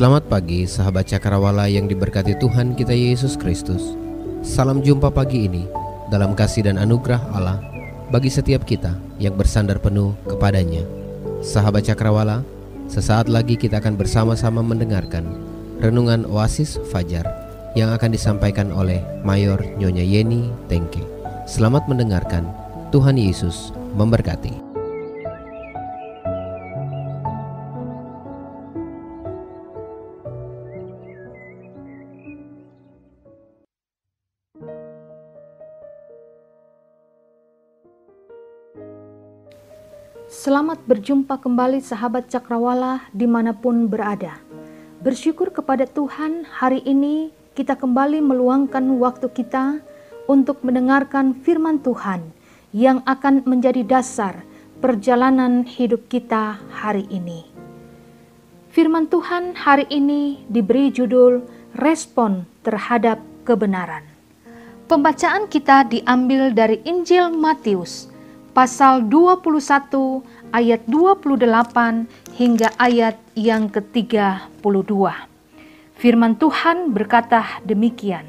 Selamat pagi sahabat Cakrawala yang diberkati Tuhan kita Yesus Kristus. Salam jumpa pagi ini dalam kasih dan anugerah Allah bagi setiap kita yang bersandar penuh kepadanya. Sahabat Cakrawala, sesaat lagi kita akan bersama-sama mendengarkan renungan Oasis Fajar yang akan disampaikan oleh Mayor Nyonya Yeni Tengke. Selamat mendengarkan, Tuhan Yesus memberkati. Selamat berjumpa kembali sahabat Cakrawala dimanapun berada. Bersyukur kepada Tuhan, hari ini kita kembali meluangkan waktu kita untuk mendengarkan firman Tuhan yang akan menjadi dasar perjalanan hidup kita hari ini. Firman Tuhan hari ini diberi judul Respon Terhadap Kebenaran. Pembacaan kita diambil dari Injil Matius pasal 21 ayat 28 hingga ayat yang ke-32. Firman Tuhan berkata demikian.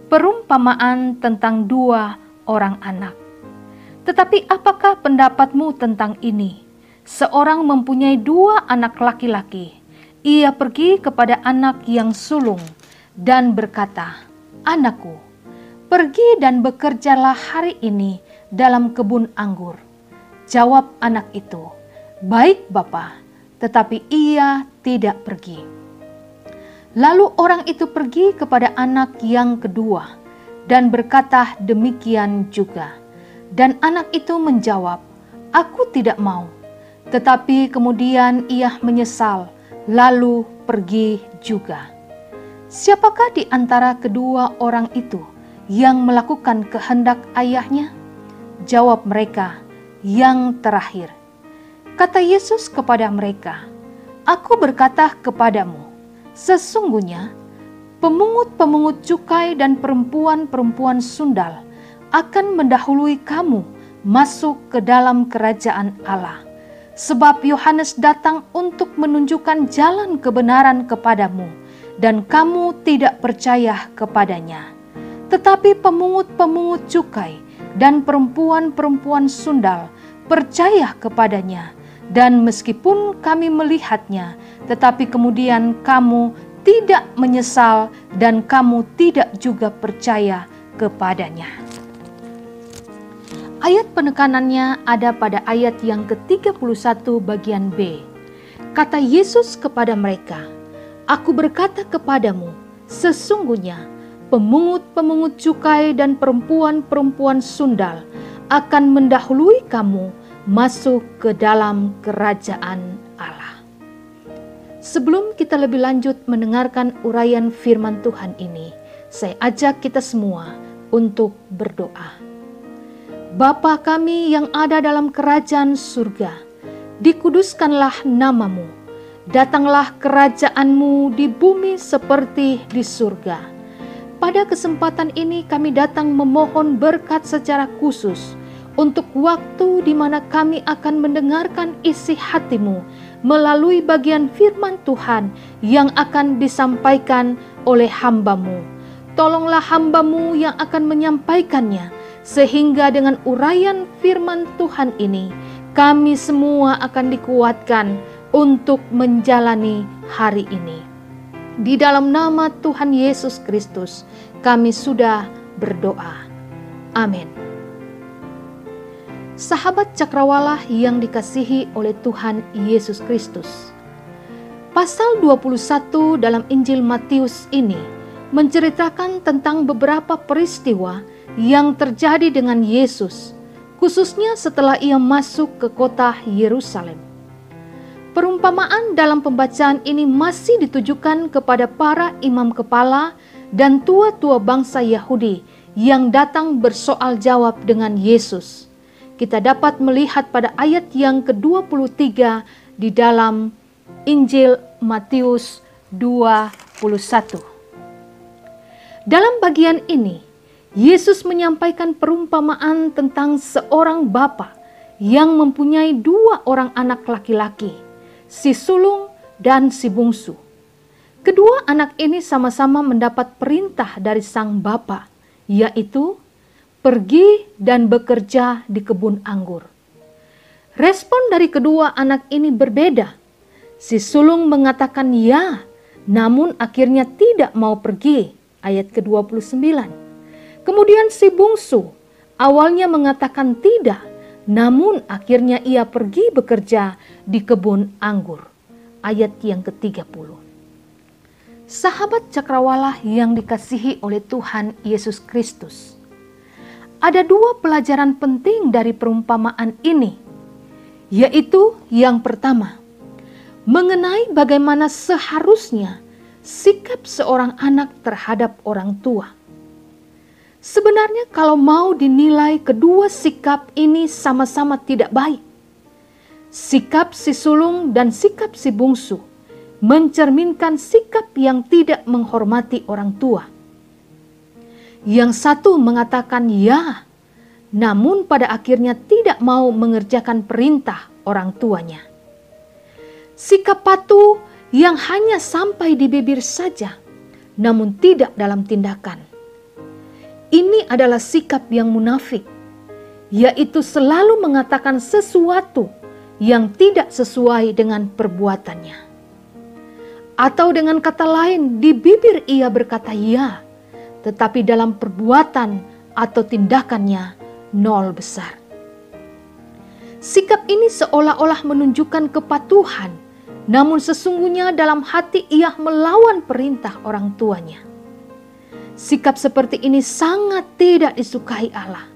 Perumpamaan tentang dua orang anak. Tetapi apakah pendapatmu tentang ini? Seorang mempunyai dua anak laki-laki. Ia pergi kepada anak yang sulung dan berkata, "Anakku, pergi dan bekerjalah hari ini dalam kebun anggur." Jawab anak itu, "Baik Bapa," tetapi ia tidak pergi. Lalu orang itu pergi kepada anak yang kedua dan berkata demikian juga. Dan anak itu menjawab, "Aku tidak mau." Tetapi kemudian ia menyesal, lalu pergi juga. Siapakah di antara kedua orang itu yang melakukan kehendak ayahnya? Jawab mereka, "Yang terakhir." Kata Yesus kepada mereka, "Aku berkata kepadamu, sesungguhnya pemungut-pemungut cukai dan perempuan-perempuan sundal akan mendahului kamu masuk ke dalam kerajaan Allah. Sebab Yohanes datang untuk menunjukkan jalan kebenaran kepadamu, dan kamu tidak percaya kepadanya. Tetapi pemungut-pemungut cukai dan perempuan-perempuan sundal percaya kepadanya, dan meskipun kami melihatnya, tetapi kemudian kamu tidak menyesal dan kamu tidak juga percaya kepadanya." Ayat penekanannya ada pada ayat yang ke-31 bagian B. Kata Yesus kepada mereka, "Aku berkata kepadamu, sesungguhnya pemungut-pemungut cukai dan perempuan-perempuan sundal akan mendahului kamu masuk ke dalam kerajaan Allah." Sebelum kita lebih lanjut mendengarkan uraian firman Tuhan ini, saya ajak kita semua untuk berdoa. Bapa kami yang ada dalam kerajaan surga, dikuduskanlah namamu, datanglah kerajaanmu di bumi seperti di surga. Pada kesempatan ini kami datang memohon berkat secara khusus untuk waktu di mana kami akan mendengarkan isi hati-Mu melalui bagian firman Tuhan yang akan disampaikan oleh hamba-Mu. Tolonglah hamba-Mu yang akan menyampaikannya, sehingga dengan uraian firman Tuhan ini kami semua akan dikuatkan untuk menjalani hari ini. Di dalam nama Tuhan Yesus Kristus, kami sudah berdoa. Amin. Sahabat Cakrawala yang dikasihi oleh Tuhan Yesus Kristus, pasal 21 dalam Injil Matius ini menceritakan tentang beberapa peristiwa yang terjadi dengan Yesus, khususnya setelah ia masuk ke kota Yerusalem. Perumpamaan dalam pembacaan ini masih ditujukan kepada para imam kepala dan tua-tua bangsa Yahudi yang datang bersoal jawab dengan Yesus. Kita dapat melihat pada ayat yang ke-23 di dalam Injil Matius 21. Dalam bagian ini, Yesus menyampaikan perumpamaan tentang seorang bapa yang mempunyai dua orang anak laki-laki, si sulung dan si bungsu. Kedua anak ini sama-sama mendapat perintah dari sang bapa, yaitu pergi dan bekerja di kebun anggur. Respon dari kedua anak ini berbeda. Si sulung mengatakan ya, namun akhirnya tidak mau pergi. Ayat ke-29. Kemudian si bungsu awalnya mengatakan tidak, namun akhirnya ia pergi bekerja di kebun anggur. Ayat yang ke-30. Sahabat cakrawala yang dikasihi oleh Tuhan Yesus Kristus. Ada dua pelajaran penting dari perumpamaan ini, yaitu yang pertama, mengenai bagaimana seharusnya sikap seorang anak terhadap orang tua. Sebenarnya kalau mau dinilai, kedua sikap ini sama-sama tidak baik. Sikap si sulung dan sikap si bungsu mencerminkan sikap yang tidak menghormati orang tua. Yang satu mengatakan ya, namun pada akhirnya tidak mau mengerjakan perintah orang tuanya. Sikap patuh yang hanya sampai di bibir saja, namun tidak dalam tindakan. Ini adalah sikap yang munafik, yaitu selalu mengatakan sesuatu yang tidak sesuai dengan perbuatannya. Atau dengan kata lain, di bibir ia berkata ya, tetapi dalam perbuatan atau tindakannya nol besar. Sikap ini seolah-olah menunjukkan kepatuhan, namun sesungguhnya dalam hati ia melawan perintah orang tuanya. Sikap seperti ini sangat tidak disukai Allah.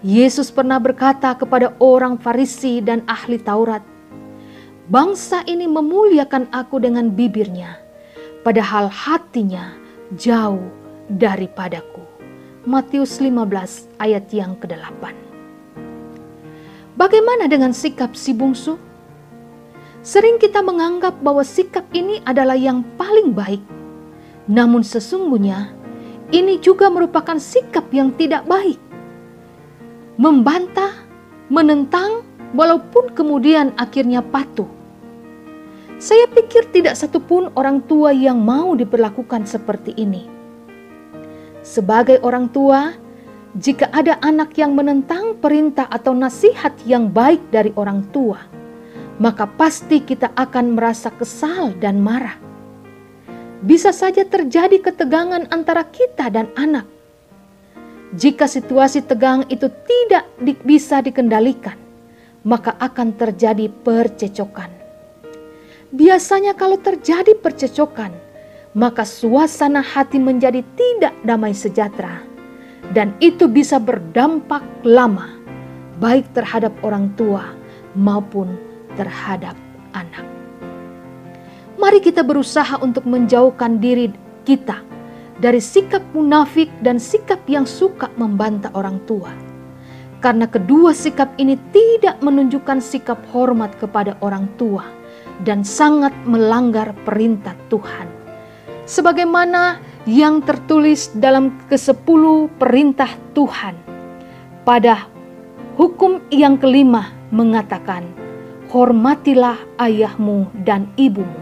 Yesus pernah berkata kepada orang Farisi dan ahli Taurat, "Bangsa ini memuliakan aku dengan bibirnya, padahal hatinya jauh daripadaku." Matius 15 ayat yang ke-8. Bagaimana dengan sikap si bungsu? Sering kita menganggap bahwa sikap ini adalah yang paling baik. Namun sesungguhnya ini juga merupakan sikap yang tidak baik. Membantah, menentang, walaupun kemudian akhirnya patuh. Saya pikir tidak satupun orang tua yang mau diperlakukan seperti ini. Sebagai orang tua, jika ada anak yang menentang perintah atau nasihat yang baik dari orang tua, maka pasti kita akan merasa kesal dan marah. Bisa saja terjadi ketegangan antara kita dan anak. Jika situasi tegang itu tidak bisa dikendalikan, maka akan terjadi percecokan. Biasanya kalau terjadi percecokan, maka suasana hati menjadi tidak damai sejahtera. Dan itu bisa berdampak lama, baik terhadap orang tua maupun terhadap anak. Mari kita berusaha untuk menjauhkan diri kita dari sikap munafik dan sikap yang suka membantah orang tua. Karena kedua sikap ini tidak menunjukkan sikap hormat kepada orang tua dan sangat melanggar perintah Tuhan. Sebagaimana yang tertulis dalam ke-10 perintah Tuhan. Pada hukum yang kelima mengatakan, hormatilah ayahmu dan ibumu,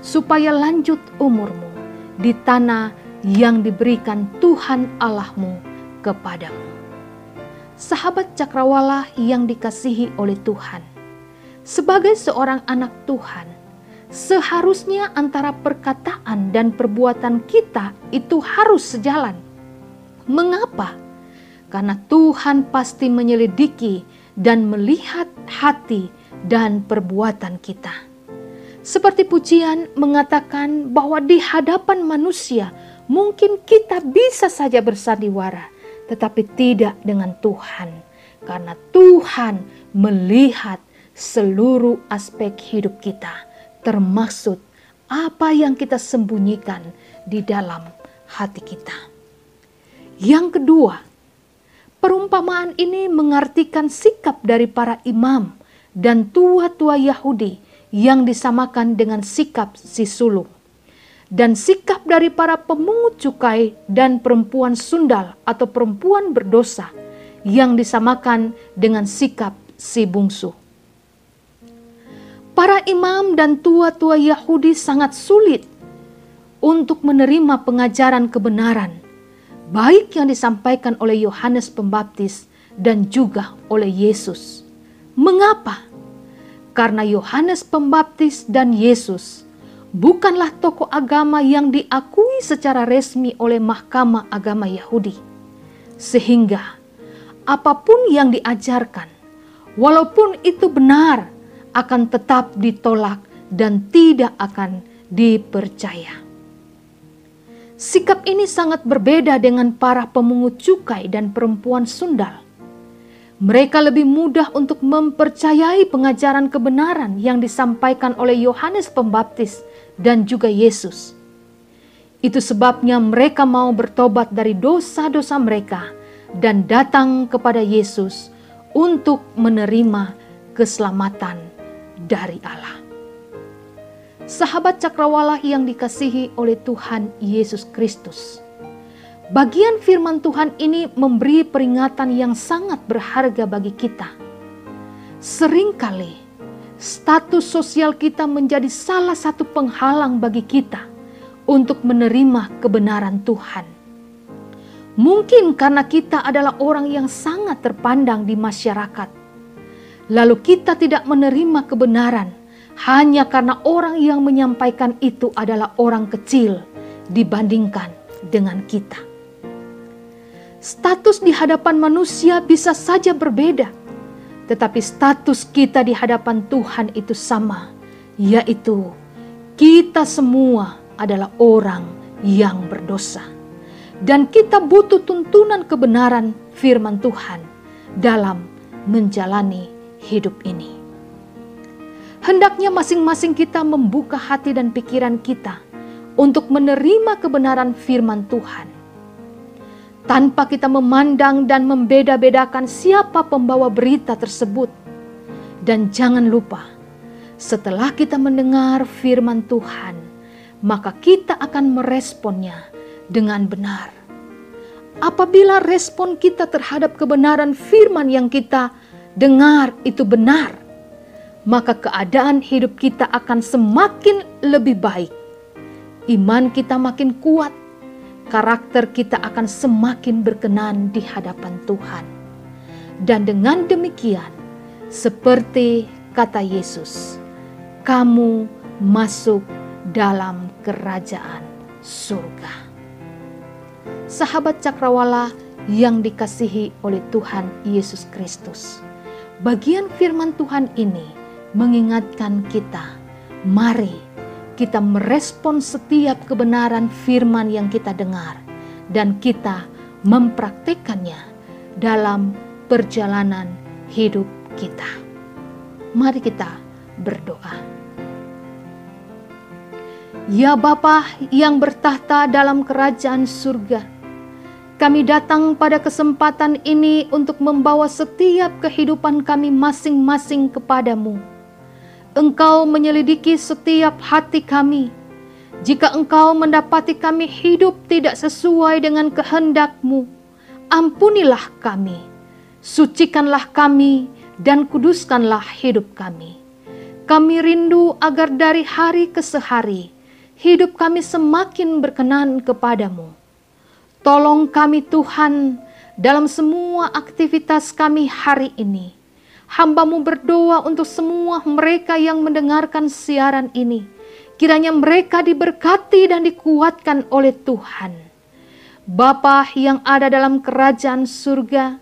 supaya lanjut umurmu di tanah yang diberikan Tuhan Allahmu kepadamu. Sahabat cakrawala yang dikasihi oleh Tuhan, sebagai seorang anak Tuhan, seharusnya antara perkataan dan perbuatan kita itu harus sejalan. Mengapa? Karena Tuhan pasti menyelidiki dan melihat hati dan perbuatan kita. Seperti pujian mengatakan bahwa di hadapan manusia mungkin kita bisa saja bersandiwara, tetapi tidak dengan Tuhan. Karena Tuhan melihat seluruh aspek hidup kita, termasuk apa yang kita sembunyikan di dalam hati kita. Yang kedua, perumpamaan ini mengartikan sikap dari para imam dan tua-tua Yahudi yang disamakan dengan sikap si sulung, dan sikap dari para pemungut cukai dan perempuan sundal atau perempuan berdosa yang disamakan dengan sikap si bungsu. Para imam dan tua-tua Yahudi sangat sulit untuk menerima pengajaran kebenaran, baik yang disampaikan oleh Yohanes Pembaptis dan juga oleh Yesus. Mengapa? Karena Yohanes Pembaptis dan Yesus bukanlah tokoh agama yang diakui secara resmi oleh Mahkamah Agama Yahudi. Sehingga apapun yang diajarkan, walaupun itu benar, akan tetap ditolak dan tidak akan dipercaya. Sikap ini sangat berbeda dengan para pemungut cukai dan perempuan sundal. Mereka lebih mudah untuk mempercayai pengajaran kebenaran yang disampaikan oleh Yohanes Pembaptis dan juga Yesus. Itu sebabnya mereka mau bertobat dari dosa-dosa mereka dan datang kepada Yesus untuk menerima keselamatan dari Allah. Sahabat Cakrawala yang dikasihi oleh Tuhan Yesus Kristus, bagian firman Tuhan ini memberi peringatan yang sangat berharga bagi kita. Seringkali status sosial kita menjadi salah satu penghalang bagi kita untuk menerima kebenaran Tuhan. Mungkin karena kita adalah orang yang sangat terpandang di masyarakat, lalu kita tidak menerima kebenaran hanya karena orang yang menyampaikan itu adalah orang kecil dibandingkan dengan kita. Status di hadapan manusia bisa saja berbeda, tetapi status kita di hadapan Tuhan itu sama, yaitu kita semua adalah orang yang berdosa. Dan kita butuh tuntunan kebenaran firman Tuhan dalam menjalani hidup ini. Hendaknya masing-masing kita membuka hati dan pikiran kita untuk menerima kebenaran firman Tuhan, tanpa kita memandang dan membeda-bedakan siapa pembawa berita tersebut. Dan jangan lupa, setelah kita mendengar firman Tuhan, maka kita akan meresponnya dengan benar. Apabila respon kita terhadap kebenaran firman yang kita dengar itu benar, maka keadaan hidup kita akan semakin lebih baik. Iman kita makin kuat, karakter kita akan semakin berkenan di hadapan Tuhan. Dan dengan demikian, seperti kata Yesus, kamu masuk dalam kerajaan surga. Sahabat Cakrawala yang dikasihi oleh Tuhan Yesus Kristus, bagian firman Tuhan ini mengingatkan kita, mari kita merespon setiap kebenaran firman yang kita dengar dan kita mempraktikkannya dalam perjalanan hidup kita. Mari kita berdoa. Ya Bapa yang bertahta dalam kerajaan surga, kami datang pada kesempatan ini untuk membawa setiap kehidupan kami masing-masing kepadamu. Engkau menyelidiki setiap hati kami. Jika Engkau mendapati kami hidup tidak sesuai dengan kehendak-Mu, ampunilah kami, sucikanlah kami, dan kuduskanlah hidup kami. Kami rindu agar dari hari ke hari, hidup kami semakin berkenan kepadamu. Tolong kami Tuhan dalam semua aktivitas kami hari ini. Hamba-Mu berdoa untuk semua mereka yang mendengarkan siaran ini. Kiranya mereka diberkati dan dikuatkan oleh Tuhan. Bapa yang ada dalam kerajaan surga,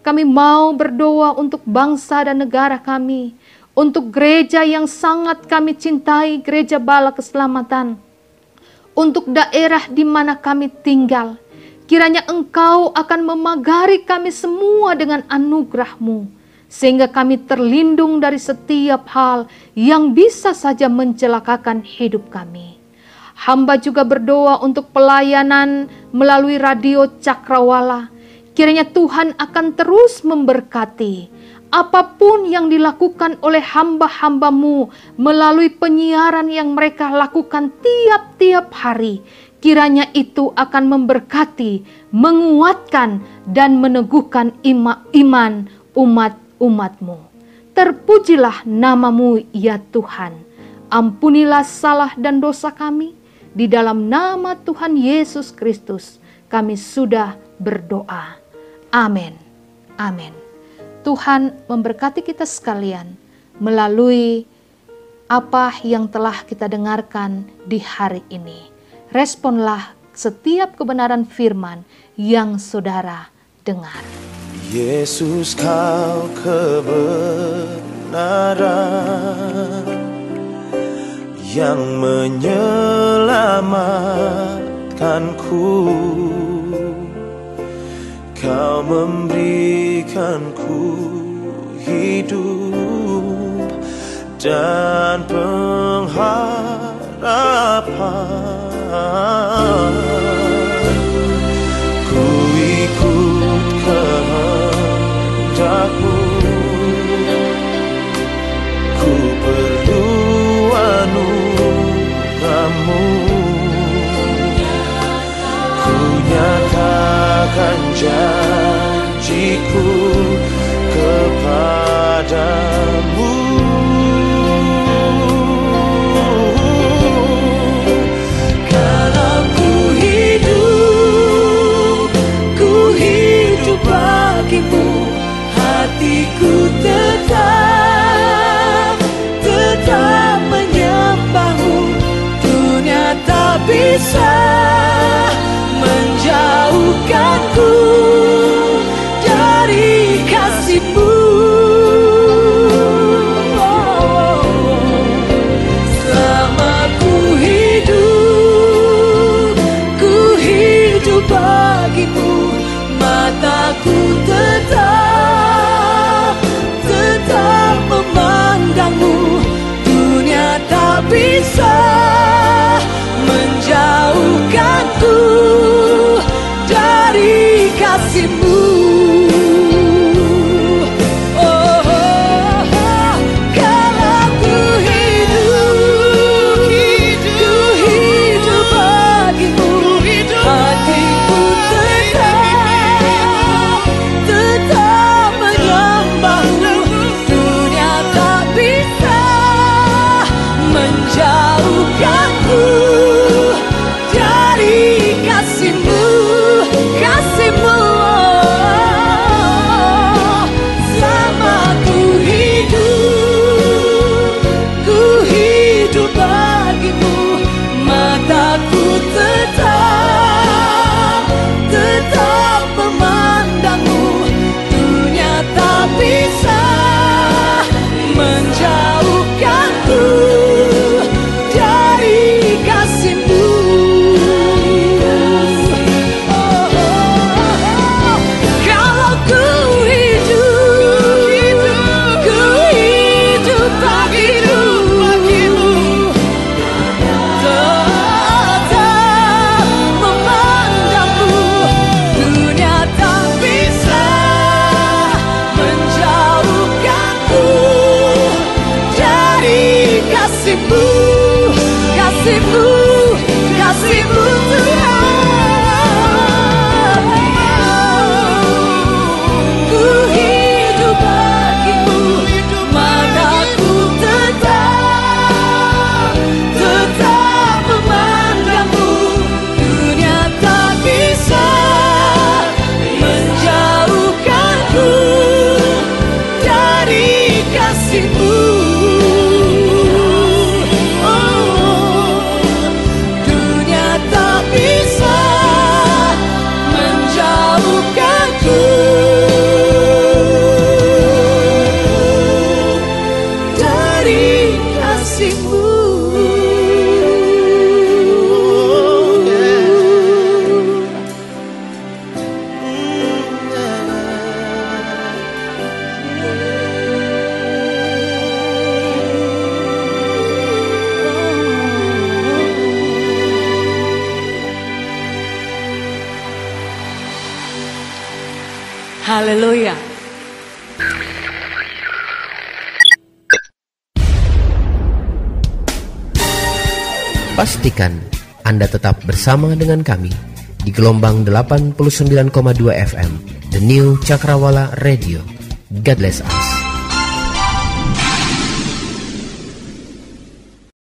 kami mau berdoa untuk bangsa dan negara kami, untuk gereja yang sangat kami cintai, Gereja Bala Keselamatan, untuk daerah di mana kami tinggal. Kiranya Engkau akan memagari kami semua dengan anugerah-Mu, sehingga kami terlindung dari setiap hal yang bisa saja mencelakakan hidup kami. Hamba juga berdoa untuk pelayanan melalui radio Cakrawala. Kiranya Tuhan akan terus memberkati apapun yang dilakukan oleh hamba-hamba-Mu melalui penyiaran yang mereka lakukan tiap-tiap hari. Kiranya itu akan memberkati, menguatkan, dan meneguhkan iman umat-Mu. Terpujilah nama-Mu ya Tuhan. Ampunilah salah dan dosa kami, Di dalam nama Tuhan Yesus Kristus kami sudah berdoa. Amin. Amin. Tuhan memberkati kita sekalian melalui apa yang telah kita dengarkan di hari ini. Responlah setiap kebenaran firman yang saudara dengar. Yesus, kau kebenaran yang menyelamatkanku. Kau memberikanku hidup dan pengharapan. Ku ikut kehendak-Mu, ku perlu anugerah-Mu. Ku nyatakan janjiku kepadamu. Kalau ku hidup bagimu, hatiku tetap menyembah-Mu. Dunia tak bisa menjauhkanku dari kasih-Mu. Selama ku hidup bagimu, mataku tetap memandang-Mu. Dunia tak bisa menjauhkanku dari kasih-Mu. Kalau ku hidup bagimu, hatiku tetap menyembah-Mu. Dunia tak bisa menjauhkanku dari kasih-Mu. Selama ku hidup bagimu, mataku tetap memandang-Mu. Dunia tak bisa menjauhkanku dari kasih-Mu. Kalau ku hidup bagimu, tetap memandang-Mu. Dunia tak bisa menjauhkanku dari kasih-Mu. Kasih-Mu Tuhan. Ku hidup bagimu, mataku tetap memandang-Mu. Dunia tak bisa menjauhkanku dari kasih-Mu. Dunia tak bisa menjauhkanku dari kasih-Mu. Haleluya. Pastikan Anda tetap bersama dengan kami di gelombang 89,2 FM The New Cakrawala Radio. God bless us.